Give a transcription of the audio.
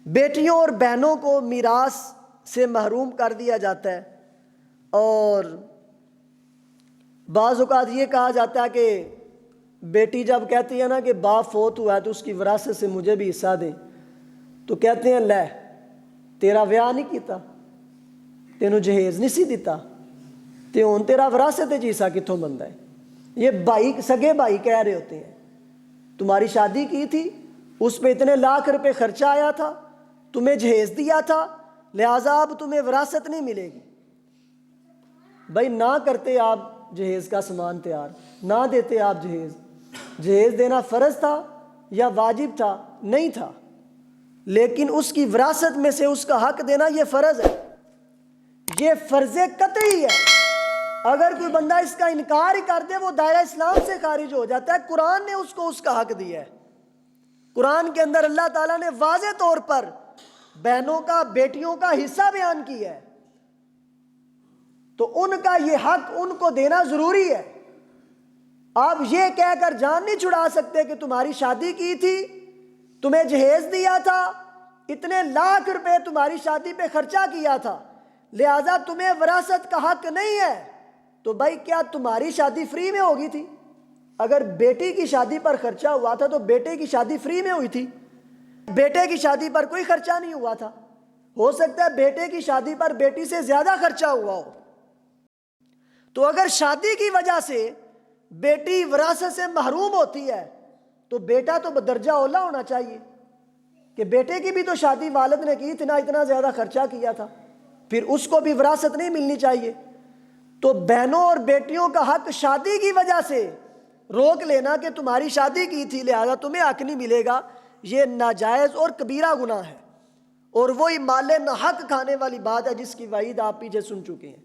بیٹیوں اور بہنوں کو میراث سے محروم کر دیا جاتا ہے، اور بعض اوقات یہ کہا جاتا ہے کہ بیٹی جب کہتی ہے نا کہ باپ فوت ہوا ہے تو اس کی وراثت سے مجھے بھی حصہ دیں، تو کہتے ہیں لے تیرا ویاہ نہیں کیتا، تینوں جہیز نہیں سی دیتا، تے ہن تیرا وراثت جی حصہ کتوں بنتا ہے؟ یہ بھائی، سگے بھائی کہہ رہے ہوتے ہیں تمہاری شادی کی تھی، اس پہ اتنے لاکھ روپے خرچہ آیا تھا، تمہیں جہیز دیا تھا، لہٰذا اب تمہیں وراثت نہیں ملے گی۔ بھائی نہ کرتے آپ جہیز کا سامان تیار، نہ دیتے آپ جہیز، جہیز دینا فرض تھا یا واجب تھا؟ نہیں تھا، لیکن اس کی وراثت میں سے اس کا حق دینا یہ فرض ہے، یہ فرض قطعی ہے۔ اگر کوئی بندہ اس کا انکار ہی کر دے وہ دائرہ اسلام سے خارج ہو جاتا ہے۔ قرآن نے اس کو اس کا حق دیا ہے۔ قرآن کے اندر اللہ تعالیٰ نے واضح طور پر بہنوں کا، بیٹیوں کا حصہ بیان کیا ہے، تو ان کا یہ حق ان کو دینا ضروری ہے۔ آپ یہ کہہ کر جان نہیں چھڑا سکتے کہ تمہاری شادی کی تھی، تمہیں جہیز دیا تھا، اتنے لاکھ روپے تمہاری شادی پہ خرچہ کیا تھا، لہٰذا تمہیں وراثت کا حق نہیں ہے۔ تو بھائی کیا تمہاری شادی فری میں ہوگی تھی؟ اگر بیٹی کی شادی پر خرچہ ہوا تھا تو بیٹے کی شادی فری میں ہوئی تھی؟ بیٹے کی شادی پر کوئی خرچہ نہیں ہوا تھا، ہو سکتا ہے بیٹے کی شادی پر بیٹی سے زیادہ خرچہ ہوا ہو۔ تو اگر شادی کی وجہ سے بیٹی وراثت سے محروم ہوتی ہے تو بیٹا تو بدرجہ اولا ہونا چاہیے کہ بیٹے کی بھی تو شادی والد نے کی، اتنا زیادہ خرچہ کیا تھا، پھر اس کو بھی وراثت نہیں ملنی چاہیے۔ تو بہنوں اور بیٹیوں کا حق شادی کی وجہ سے روک لینا کہ تمہاری شادی کی تھی لہذا تمہیں حق نہیں ملے گا، یہ ناجائز اور کبیرہ گناہ ہے، اور وہی مال ناحق کھانے والی بات ہے جس کی وعید آپ پیچھے سن چکے ہیں۔